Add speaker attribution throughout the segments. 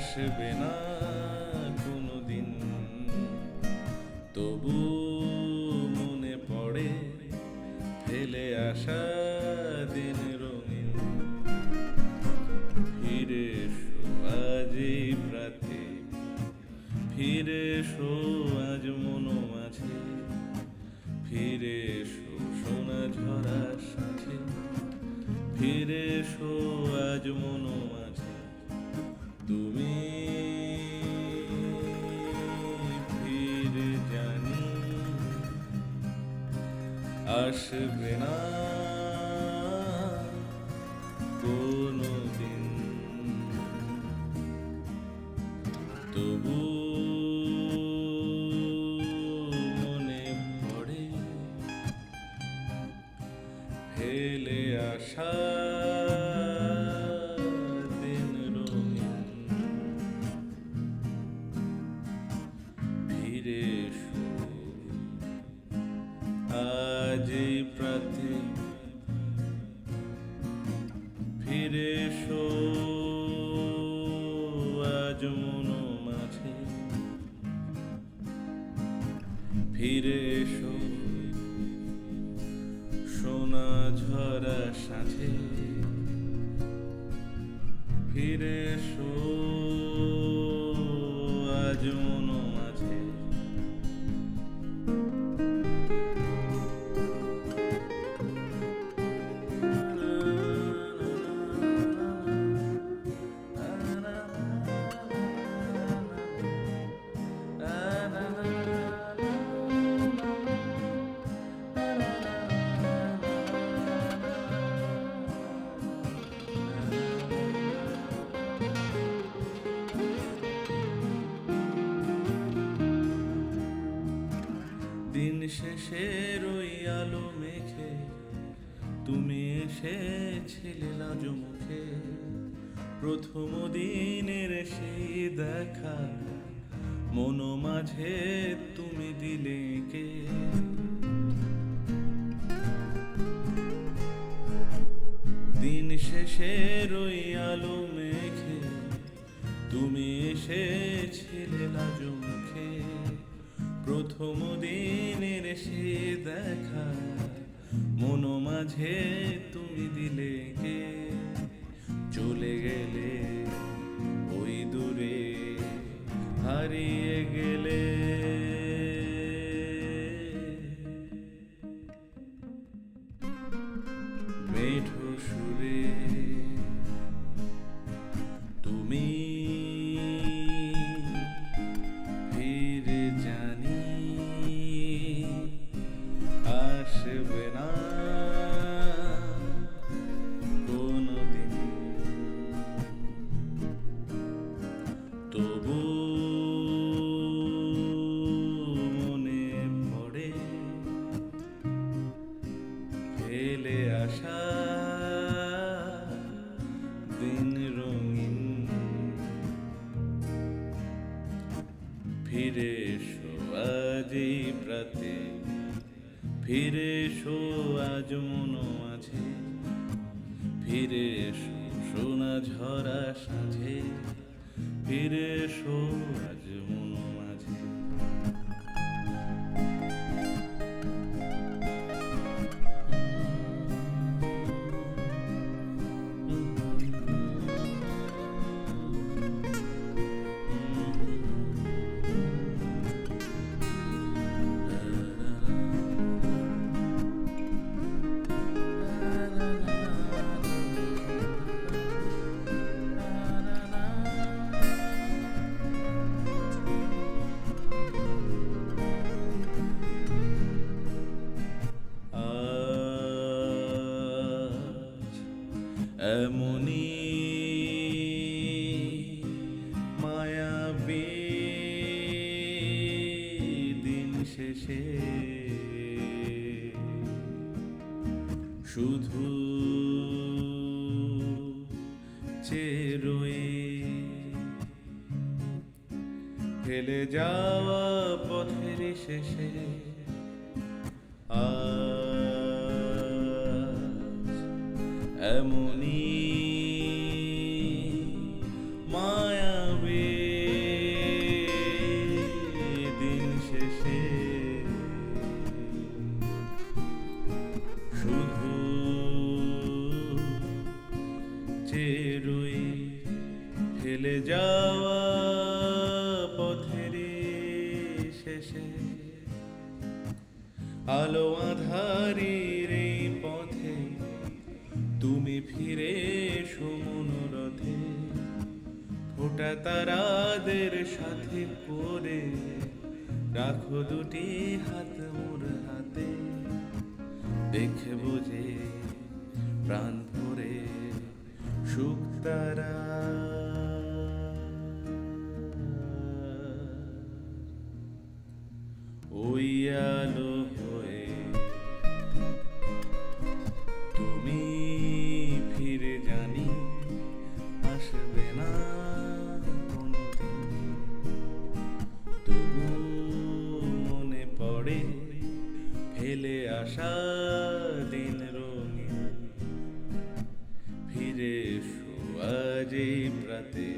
Speaker 1: আসবে না কোনোদিন, তবু মনে পড়ে ফেলে আসা দিন রঙিন। ফিরে এসো আজ এই প্রাতে, ফিরে এসো আজ মন মাঝে, ফিরে এসো সোনা ঝরার সাথে, ফিরে এসো আজ মন মাঝে। তুমি ফিরে জানি আসবে না কোনোদিন, তবু মনে পড়ে ফেলে আসা দিন রঙিন। ফিরে এসো আজ এই প্রাতে, ফিরে এসো আজ মন মাঝে, ফিরে এসো সোনা ঝরা সাথে, ফিরে এসো আজ মন মাঝে। দিন শেষের ওই আলো মেখে তুমি এসেছিলে লাজ মুখে, প্রথম দিনের সেই দেখা মন মাঝে তুমি দিলে কে। দিন শেষের ওই আলো মেখে তুমি এসেছিলে লাজ মুখে, প্রথম দিনের সে দেখা মন মাঝে তুমি দিলে কে। চলে গেলে ওই দূরে, হারিয়ে গেলে মেঠো সুরে। তুমি ফিরে জানি আসবে না কোনোদিন, তবু মনে পড়ে ফেলে আসা দিন রঙিন। ফিরে এসো আজ এই প্রাতে, ফিরে এসো আজ মন মাঝে, ফিরে এসো সোনা ঝরা সাঁঝে, ফিরে এসো আজ মন মাঝে। এমনি মায়াবী দিন শেষে শুধু চেরোই ফেলে যাওয়া পথের শেষে এমনি মায়াবী আলো আধারের এই পথে তুমি ফিরে এসো মনোরথে, ফোটা তারাদের সাথে করে রাখো দুটি হাত মোর হাতে, দেখবো যে প্রাণ ভরে সুখ তারা। ওই আলো হয়ে তুমি ফিরে জানি আসবে না কোনদিন, তবু মনে পড়ে ফেলে আসা দিন রঙিন। ফিরে এসো আজ এই প্রাতে,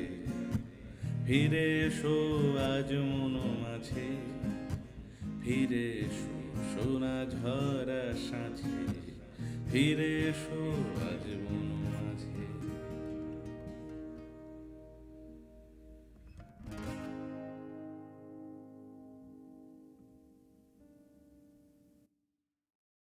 Speaker 1: ফিরে এসো আজ মন মাঝে, ফিরে এসো সোনা ঝরা সাঁঝে, ফিরে এসো আজ মন মাঝে।